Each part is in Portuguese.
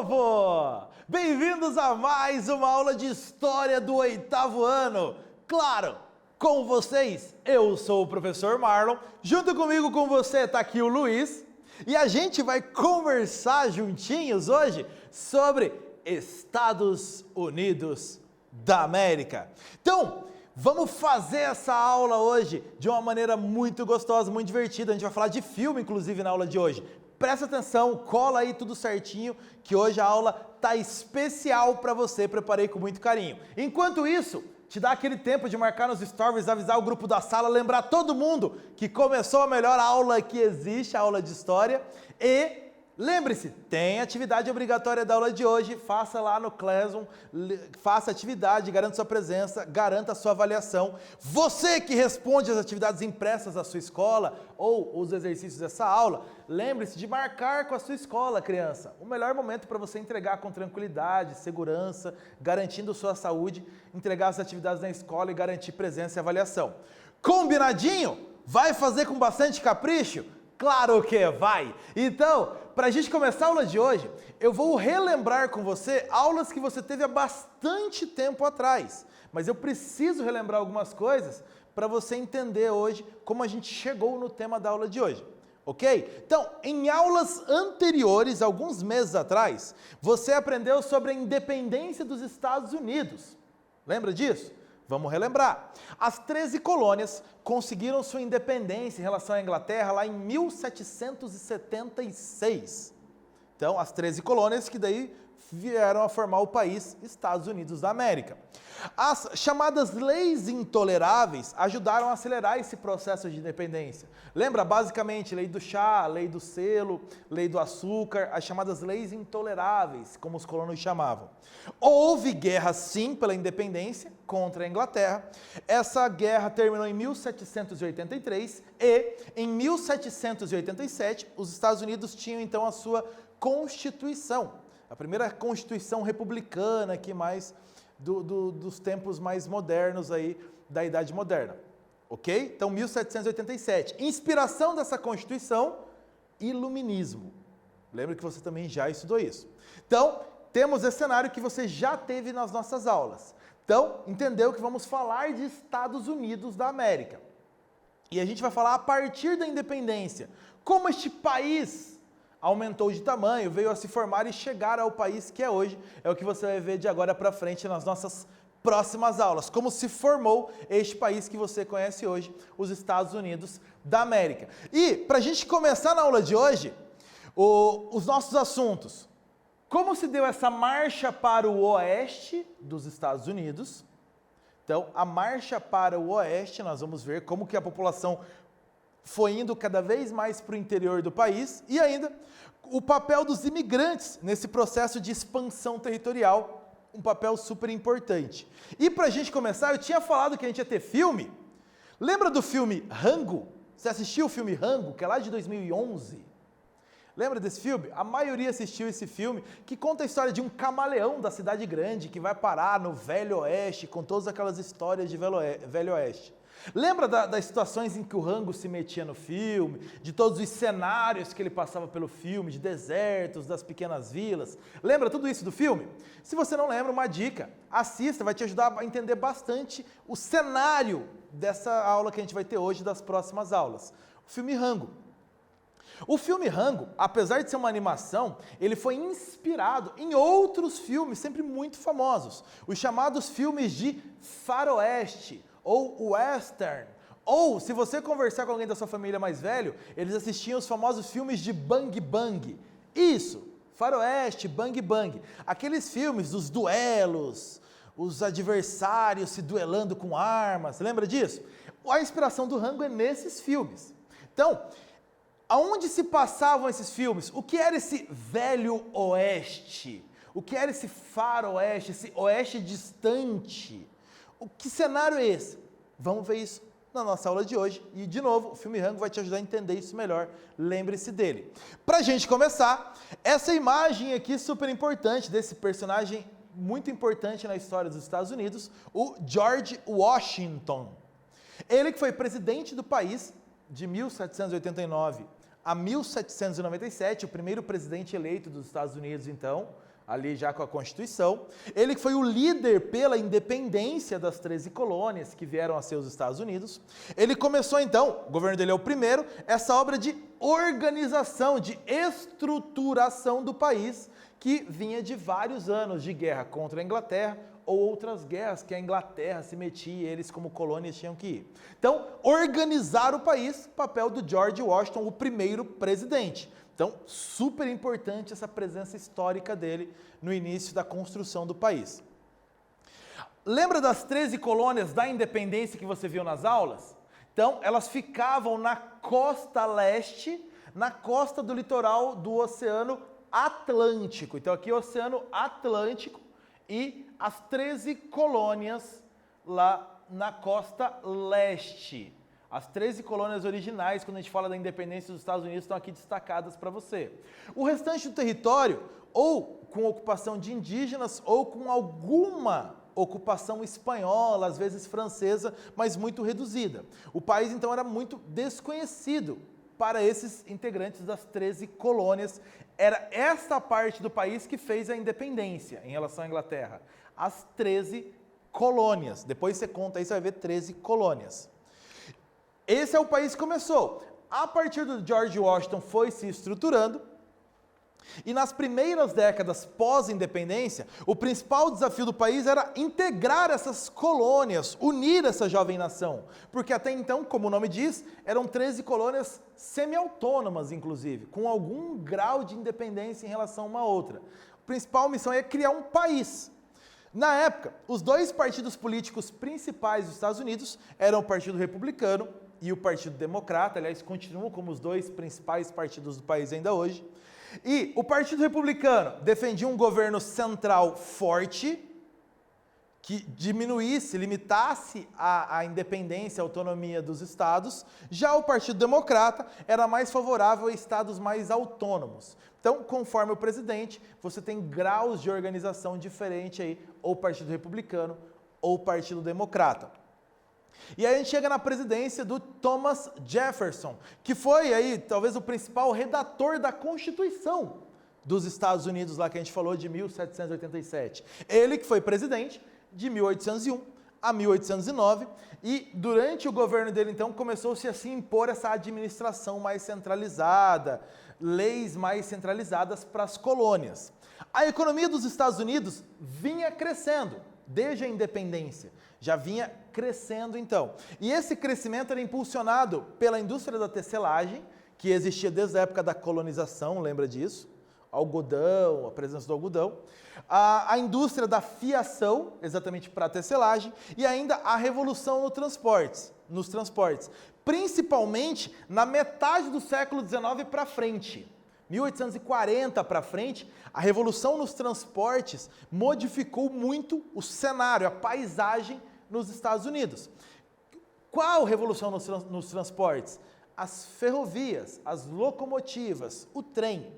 povo! Bem-vindos a mais uma aula de História do 8º ano. Claro, com vocês, eu sou o professor Marlon. Junto comigo, com você, está aqui o Luiz. E a gente vai conversar juntinhos hoje sobre Estados Unidos da América. Então, vamos fazer essa aula hoje de uma maneira muito gostosa, muito divertida. A gente vai falar de filme, inclusive, na aula de hoje. Presta atenção, cola aí tudo certinho, que hoje a aula tá especial para você, preparei com muito carinho. Enquanto isso, te dá aquele tempo de marcar nos stories, avisar o grupo da sala, lembrar todo mundo que começou a melhor aula que existe, a aula de história. E lembre-se, tem atividade obrigatória da aula de hoje, faça lá no Classroom, faça atividade, garanta sua presença, garanta a sua avaliação. Você que responde as atividades impressas da sua escola ou os exercícios dessa aula, lembre-se de marcar com a sua escola, criança. O melhor momento para você entregar com tranquilidade, segurança, garantindo sua saúde, entregar as atividades na escola e garantir presença e avaliação. Combinadinho? Vai fazer com bastante capricho? Claro que vai! Então, para a gente começar a aula de hoje, eu vou relembrar com você aulas que você teve há bastante tempo atrás. Mas eu preciso relembrar algumas coisas para você entender hoje como a gente chegou no tema da aula de hoje. Ok? Então, em aulas anteriores, alguns meses atrás, você aprendeu sobre a independência dos Estados Unidos. Lembra disso? Vamos relembrar. As 13 colônias conseguiram sua independência em relação à Inglaterra lá em 1776. Então, as 13 colônias que daí vieram a formar o país Estados Unidos da América. As chamadas leis intoleráveis ajudaram a acelerar esse processo de independência. Lembra, basicamente, lei do chá, lei do selo, lei do açúcar, as chamadas leis intoleráveis, como os colonos chamavam. Houve guerra, sim, pela independência contra a Inglaterra. Essa guerra terminou em 1783 e, em 1787, os Estados Unidos tinham, então, a sua Constituição. A primeira Constituição republicana aqui mais dos tempos mais modernos aí, da Idade Moderna. Ok? Então, 1787. Inspiração dessa Constituição, Iluminismo. Lembra que você também já estudou isso. Então, temos esse cenário que você já teve nas nossas aulas. Então, entendeu que vamos falar de Estados Unidos da América. E a gente vai falar a partir da independência. Como este país aumentou de tamanho, veio a se formar e chegar ao país que é hoje. É o que você vai ver de agora para frente nas nossas próximas aulas. Como se formou este país que você conhece hoje, os Estados Unidos da América. E, para a gente começar na aula de hoje, os nossos assuntos. Como se deu essa marcha para o oeste dos Estados Unidos? Então, a marcha para o oeste, nós vamos ver como que a população foi indo cada vez mais para o interior do país e ainda o papel dos imigrantes nesse processo de expansão territorial, um papel super importante. E para a gente começar, eu tinha falado que a gente ia ter filme. Lembra do filme Rango? Você assistiu o filme Rango, que é lá de 2011? Lembra desse filme? A maioria assistiu esse filme, que conta a história de um camaleão da cidade grande que vai parar no Velho Oeste, com todas aquelas histórias de Velho Oeste. Lembra das situações em que o Rango se metia no filme, de todos os cenários que ele passava pelo filme, de desertos, das pequenas vilas? Lembra tudo isso do filme? Se você não lembra, uma dica, assista, vai te ajudar a entender bastante o cenário dessa aula que a gente vai ter hoje, das próximas aulas. O filme Rango. O filme Rango, apesar de ser uma animação, ele foi inspirado em outros filmes sempre muito famosos, os chamados filmes de faroeste, ou western, ou se você conversar com alguém da sua família mais velho, eles assistiam os famosos filmes de Bang Bang. Isso, faroeste, Bang Bang. Aqueles filmes dos duelos, os adversários se duelando com armas, lembra disso? A inspiração do Rango é nesses filmes. Então, aonde se passavam esses filmes? O que era esse Velho Oeste? O que era esse faroeste, esse oeste distante? Que cenário é esse? Vamos ver isso na nossa aula de hoje. E, de novo, o filme Rango vai te ajudar a entender isso melhor. Lembre-se dele. Para a gente começar, essa imagem aqui super importante, desse personagem muito importante na história dos Estados Unidos, o George Washington. Ele que foi presidente do país de 1789 a 1797, o primeiro presidente eleito dos Estados Unidos, então, ali já com a Constituição. Ele foi o líder pela independência das 13 colônias que vieram a ser os Estados Unidos. Ele começou, então, o governo dele é o primeiro, essa obra de organização, de estruturação do país, que vinha de vários anos de guerra contra a Inglaterra, ou outras guerras que a Inglaterra se metia e eles como colônias tinham que ir. Então, organizar o país, papel do George Washington, o primeiro presidente. Então, super importante essa presença histórica dele no início da construção do país. Lembra das 13 colônias da independência que você viu nas aulas? Então, elas ficavam na costa leste, na costa do litoral do Oceano Atlântico. Então, aqui é o Oceano Atlântico e as 13 colônias lá na costa leste. As 13 colônias originais, quando a gente fala da independência dos Estados Unidos, estão aqui destacadas para você. O restante do território, ou com ocupação de indígenas, ou com alguma ocupação espanhola, às vezes francesa, mas muito reduzida. O país, então, era muito desconhecido para esses integrantes das 13 colônias. Era esta parte do país que fez a independência em relação à Inglaterra. As 13 colônias. Depois você conta aí, você vai ver 13 colônias. Esse é o país que começou. A partir do George Washington foi se estruturando e nas primeiras décadas pós-independência, o principal desafio do país era integrar essas colônias, unir essa jovem nação, porque até então, como o nome diz, eram 13 colônias semi-autônomas, inclusive, com algum grau de independência em relação a uma outra. A principal missão é criar um país. Na época, os dois partidos políticos principais dos Estados Unidos eram o Partido Republicano e o Partido Democrata, aliás, continuam como os dois principais partidos do país ainda hoje. E o Partido Republicano defendia um governo central forte, que diminuísse, limitasse a independência, a autonomia dos estados. Já o Partido Democrata era mais favorável a estados mais autônomos. Então, conforme o presidente, você tem graus de organização diferente aí, ou Partido Republicano ou Partido Democrata. E aí a gente chega na presidência do Thomas Jefferson, que foi aí talvez o principal redator da Constituição dos Estados Unidos, lá que a gente falou de 1787. Ele que foi presidente de 1801 a 1809, e durante o governo dele, então, começou-se a se impor essa administração mais centralizada, leis mais centralizadas para as colônias. A economia dos Estados Unidos vinha crescendo desde a independência, já vinha crescendo então. E esse crescimento era impulsionado pela indústria da tecelagem, que existia desde a época da colonização, lembra disso? Algodão, a presença do algodão. A indústria da fiação, exatamente para a tecelagem, e ainda a revolução nos transportes, principalmente na metade do século XIX para frente. 1840 para frente, a revolução nos transportes modificou muito o cenário, a paisagem nos Estados Unidos. Qual revolução nos transportes? As ferrovias, as locomotivas, o trem.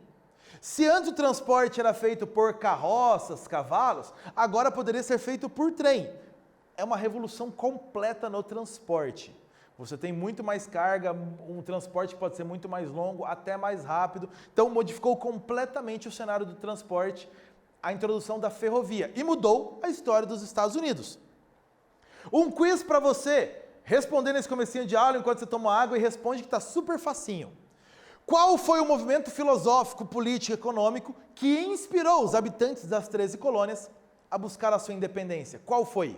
Se antes o transporte era feito por carroças, cavalos, agora poderia ser feito por trem. É uma revolução completa no transporte. Você tem muito mais carga, um transporte pode ser muito mais longo, até mais rápido. Então modificou completamente o cenário do transporte, a introdução da ferrovia, e mudou a história dos Estados Unidos. Um quiz para você, responder nesse comecinho de aula enquanto você toma água, e responde que está super facinho. Qual foi o movimento filosófico, político e econômico que inspirou os habitantes das 13 colônias a buscar a sua independência? Qual foi?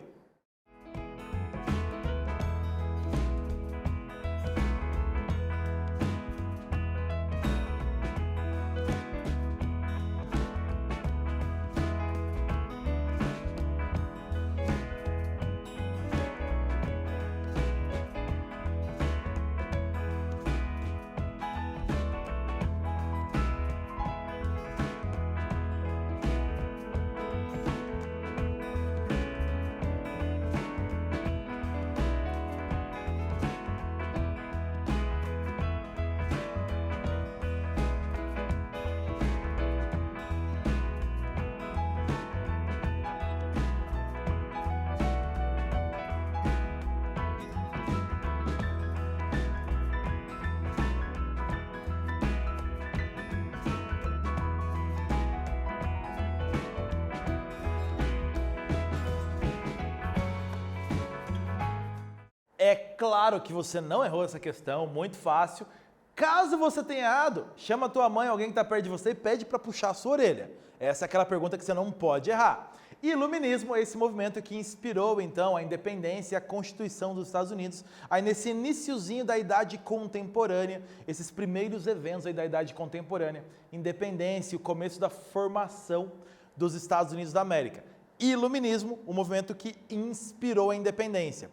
É claro que você não errou essa questão, muito fácil. Caso você tenha errado, chama a tua mãe, alguém que está perto de você e pede para puxar a sua orelha. Essa é aquela pergunta que você não pode errar. Iluminismo é esse movimento que inspirou, então, a independência e a Constituição dos Estados Unidos, aí nesse iniciozinho da Idade Contemporânea, esses primeiros eventos aí da Idade Contemporânea, independência e o começo da formação dos Estados Unidos da América. Iluminismo, o movimento que inspirou a independência.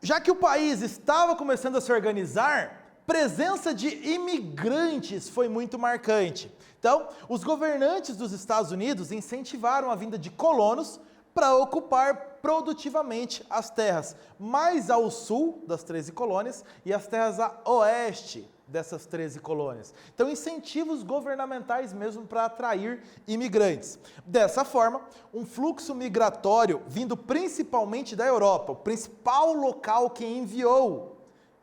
Já que o país estava começando a se organizar, presença de imigrantes foi muito marcante. Então, os governantes dos Estados Unidos incentivaram a vinda de colonos para ocupar produtivamente as terras mais ao sul das 13 colônias e as terras a oeste dessas 13 colônias. Então, incentivos governamentais mesmo para atrair imigrantes. Dessa forma, um fluxo migratório vindo principalmente da Europa, o principal local que enviou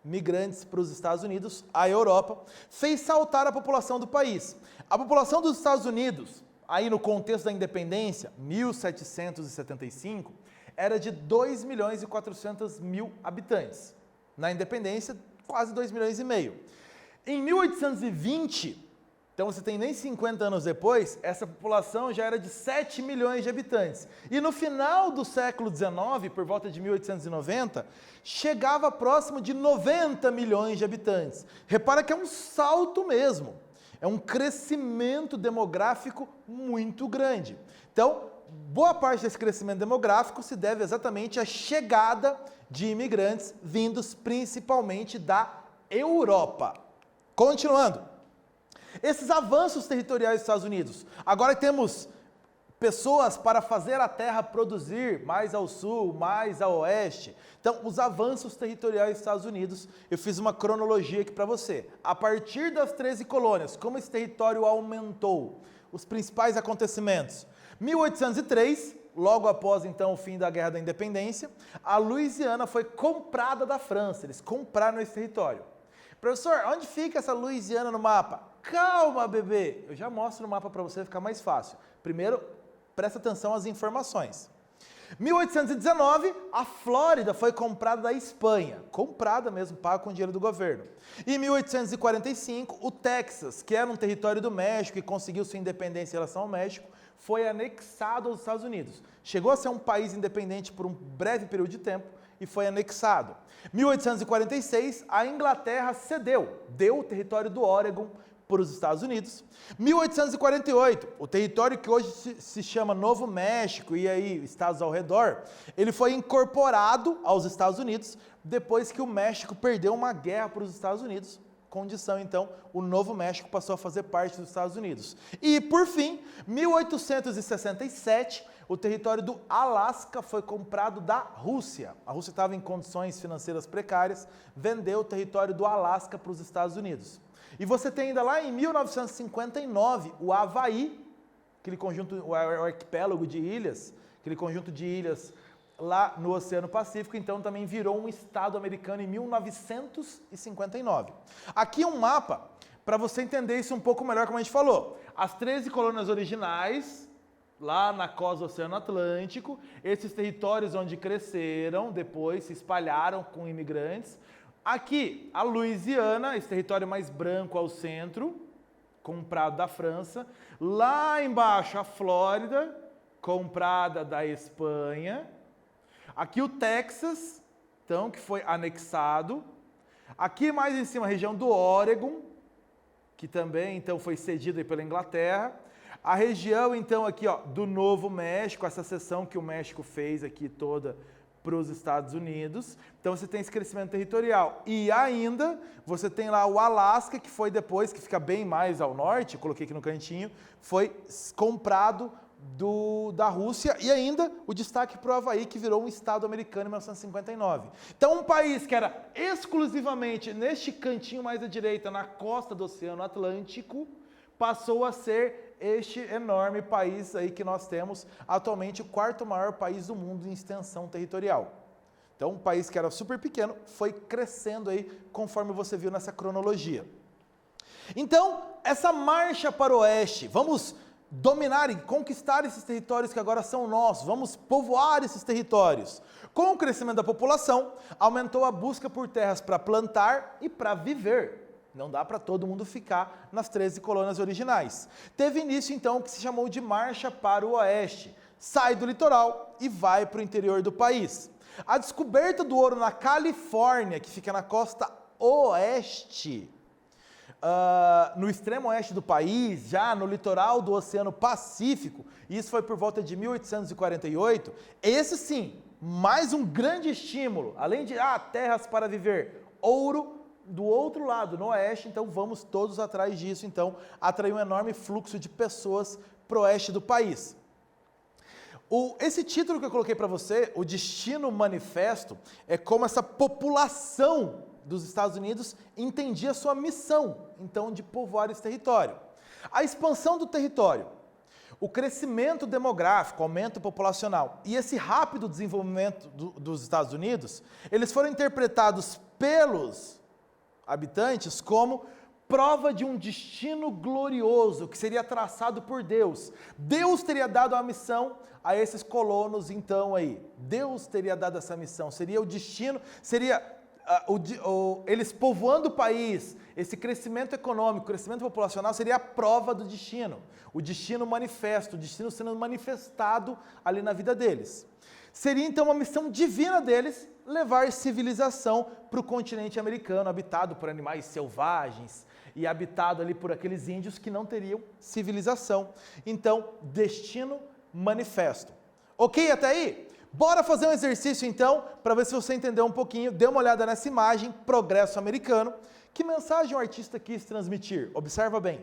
migrantes para os Estados Unidos, a Europa, fez saltar a população do país. A população dos Estados Unidos, aí no contexto da independência, 1775, era de 2 milhões e 400 mil habitantes. Na independência, quase 2 milhões e meio. Em 1820, então você tem nem 50 anos depois, essa população já era de 7 milhões de habitantes. E no final do século XIX, por volta de 1890, chegava próximo de 90 milhões de habitantes. Repara que é um salto mesmo, é um crescimento demográfico muito grande. Então, boa parte desse crescimento demográfico se deve exatamente à chegada de imigrantes vindos principalmente da Europa. Continuando. Esses avanços territoriais dos Estados Unidos. Agora temos pessoas para fazer a terra produzir mais ao sul, mais a oeste. Então, os avanços territoriais dos Estados Unidos, eu fiz uma cronologia aqui para você. A partir das 13 colônias, como esse território aumentou? Os principais acontecimentos. 1803, logo após então o fim da Guerra da Independência, a Louisiana foi comprada da França. Eles compraram esse território. Professor, onde fica essa Louisiana no mapa? Calma, bebê! Eu já mostro no mapa para você ficar mais fácil. Primeiro, presta atenção às informações. 1819, a Flórida foi comprada da Espanha. Comprada mesmo, paga com dinheiro do governo. Em 1845, o Texas, que era um território do México e conseguiu sua independência em relação ao México, foi anexado aos Estados Unidos. Chegou a ser um país independente por um breve período de tempo e foi anexado. 1846, a Inglaterra deu o território do Oregon para os Estados Unidos. 1848, o território que hoje se chama Novo México e aí estados ao redor, ele foi incorporado aos Estados Unidos depois que o México perdeu uma guerra para os Estados Unidos. Condição, então, o Novo México passou a fazer parte dos Estados Unidos. E, por fim, 1867, o território do Alasca foi comprado da Rússia. A Rússia estava em condições financeiras precárias, vendeu o território do Alasca para os Estados Unidos. E você tem ainda lá em 1959, o Havaí, aquele conjunto, o arquipélago de ilhas, aquele conjunto de ilhas lá no Oceano Pacífico, então também virou um estado americano em 1959. Aqui um mapa para você entender isso um pouco melhor, como a gente falou. As 13 colônias originais, lá na costa do Oceano Atlântico, esses territórios onde cresceram, depois se espalharam com imigrantes. Aqui, a Louisiana, esse território mais branco ao centro, comprado da França. Lá embaixo, a Flórida, comprada da Espanha. Aqui o Texas, então, que foi anexado. Aqui mais em cima a região do Oregon, que também então foi cedida pela Inglaterra. A região então aqui ó, do Novo México, essa seção que o México fez aqui toda para os Estados Unidos. Então você tem esse crescimento territorial. E ainda você tem lá o Alasca, que foi depois, que fica bem mais ao norte, coloquei aqui no cantinho, foi comprado da Rússia, e ainda o destaque para o Havaí, que virou um estado americano em 1959. Então um país que era exclusivamente neste cantinho mais à direita, na costa do Oceano Atlântico, passou a ser este enorme país aí que nós temos, atualmente o quarto maior país do mundo em extensão territorial. Então um país que era super pequeno, foi crescendo aí, conforme você viu nessa cronologia. Então, essa marcha para o oeste, vamos dominar e conquistar esses territórios que agora são nossos, vamos povoar esses territórios. Com o crescimento da população, aumentou a busca por terras para plantar e para viver. Não dá para todo mundo ficar nas 13 colônias originais. Teve início então o que se chamou de Marcha para o Oeste. Sai do litoral e vai para o interior do país. A descoberta do ouro na Califórnia, que fica na costa oeste, no extremo oeste do país, já no litoral do Oceano Pacífico, e isso foi por volta de 1848, esse sim, mais um grande estímulo, além de terras para viver, ouro do outro lado, no oeste, então vamos todos atrás disso, então atraiu um enorme fluxo de pessoas para o oeste do país. Esse título que eu coloquei para você, o Destino Manifesto, é como essa população dos Estados Unidos entendia sua missão, então, de povoar esse território. A expansão do território, o crescimento demográfico, aumento populacional e esse rápido desenvolvimento dos Estados Unidos, eles foram interpretados pelos habitantes como prova de um destino glorioso que seria traçado por Deus. Deus teria dado a missão a esses colonos, então, aí. Deus teria dado essa missão, seria o destino, seria eles povoando o país, esse crescimento econômico, crescimento populacional seria a prova do destino, o destino manifesto, o destino sendo manifestado ali na vida deles. Seria então uma missão divina deles levar civilização para o continente americano, habitado por animais selvagens e habitado ali por aqueles índios que não teriam civilização. Então, destino manifesto. Ok até aí? Bora fazer um exercício então, para ver se você entendeu um pouquinho. Dê uma olhada nessa imagem, Progresso Americano. Que mensagem o artista quis transmitir? Observa bem.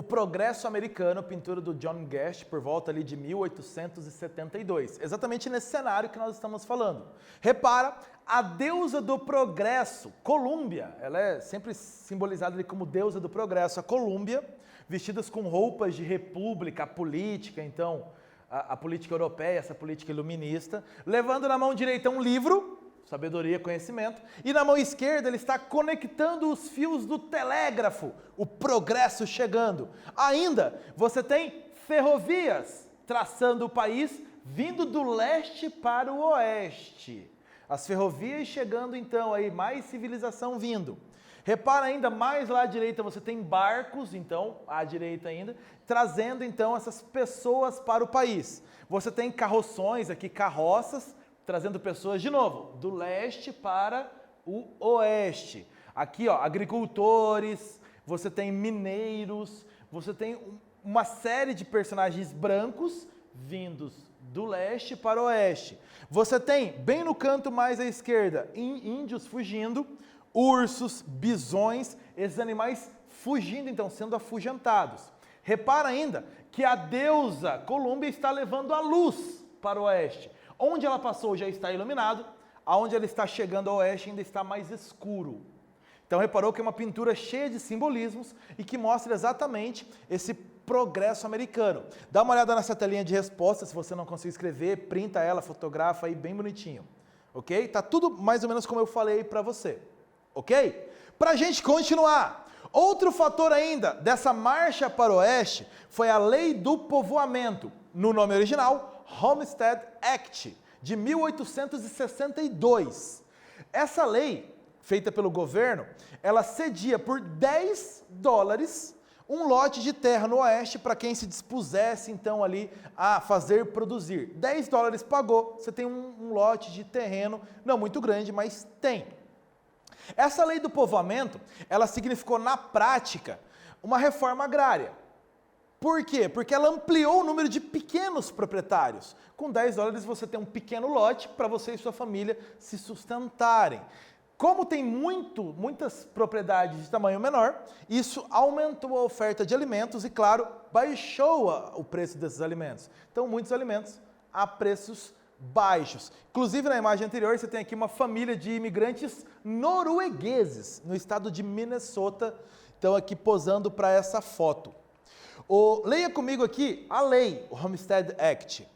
O Progresso Americano, pintura do John Guest, por volta ali de 1872. Exatamente nesse cenário que nós estamos falando. Repara, a deusa do progresso, Colúmbia, ela é sempre simbolizada ali como deusa do progresso, a Colúmbia, vestidas com roupas de república, política, então, a política europeia, essa política iluminista, levando na mão direita um livro, sabedoria, conhecimento, e na mão esquerda ele está conectando os fios do telégrafo, o progresso chegando. Ainda, você tem ferrovias traçando o país, vindo do leste para o oeste. As ferrovias chegando então aí, mais civilização vindo. Repara ainda, mais lá à direita você tem barcos, então, à direita ainda, trazendo então essas pessoas para o país. Você tem carroções aqui, carroças, trazendo pessoas de novo, do leste para o oeste. Aqui, ó, agricultores, você tem mineiros, você tem uma série de personagens brancos vindos do leste para o oeste. Você tem, bem no canto mais à esquerda, índios fugindo, ursos, bisões, esses animais fugindo, então, sendo afugentados. Repara ainda que a deusa Colúmbia está levando a luz para o oeste. Onde ela passou já está iluminado, aonde ela está chegando ao oeste ainda está mais escuro. Então reparou que é uma pintura cheia de simbolismos e que mostra exatamente esse progresso americano. Dá uma olhada nessa telinha de resposta, se você não conseguir escrever, printa ela, fotografa aí bem bonitinho. Ok? Tá tudo mais ou menos como eu falei para você. Ok? Para a gente continuar, outro fator ainda dessa marcha para o oeste foi a Lei do Povoamento, no nome original, Homestead Act, de 1862. Essa lei, feita pelo governo, ela cedia por $10 um lote de terra no oeste para quem se dispusesse então ali a fazer produzir. $10 pagou, você tem um lote de terreno, não muito grande, mas tem. Essa lei do povoamento, ela significou na prática uma reforma agrária. Por quê? Porque ela ampliou o número de pequenos proprietários. Com $10 você tem um pequeno lote para você e sua família se sustentarem. Como tem muitas propriedades de tamanho menor, isso aumentou a oferta de alimentos e, claro, baixou o preço desses alimentos. Então, muitos alimentos a preços baixos. Inclusive, na imagem anterior, você tem aqui uma família de imigrantes noruegueses, no estado de Minnesota, então aqui posando para essa foto. Leia comigo aqui a lei, o Homestead Act.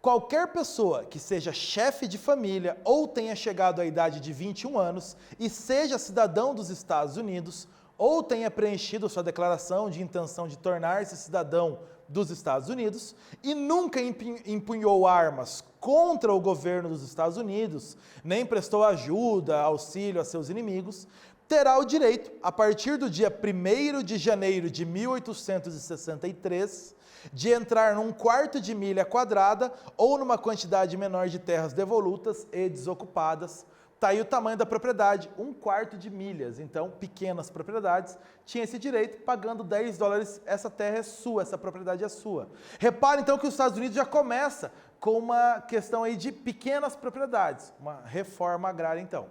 Qualquer pessoa que seja chefe de família ou tenha chegado à idade de 21 anos e seja cidadão dos Estados Unidos ou tenha preenchido sua declaração de intenção de tornar-se cidadão dos Estados Unidos e nunca empunhou armas contra o governo dos Estados Unidos, nem prestou ajuda, auxílio a seus inimigos, terá o direito, a partir do dia 1º de janeiro de 1863, de entrar num quarto de milha quadrada ou numa quantidade menor de terras devolutas e desocupadas. Está aí o tamanho da propriedade, um quarto de milhas. Então, pequenas propriedades tinham esse direito, pagando $10, essa terra é sua, essa propriedade é sua. Repare então que os Estados Unidos já começa com uma questão aí de pequenas propriedades, uma reforma agrária então.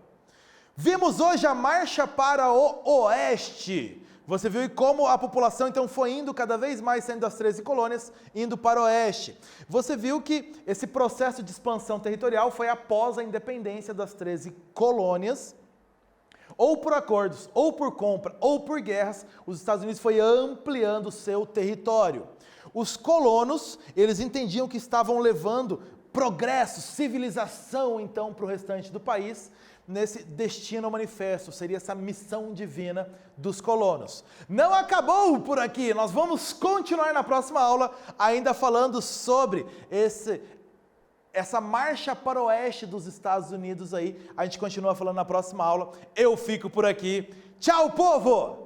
Vimos hoje a marcha para o oeste. Você viu como a população então foi indo cada vez mais, saindo das 13 colônias, indo para o oeste. Você viu que esse processo de expansão territorial foi após a independência das 13 colônias, ou por acordos, ou por compra, ou por guerras, os Estados Unidos foi ampliando o seu território. Os colonos, eles entendiam que estavam levando progresso, civilização então para o restante do país, nesse destino manifesto, seria essa missão divina dos colonos. Não acabou por aqui, nós vamos continuar na próxima aula, ainda falando sobre essa marcha para o oeste dos Estados Unidos aí, a gente continua falando na próxima aula, eu fico por aqui, tchau povo!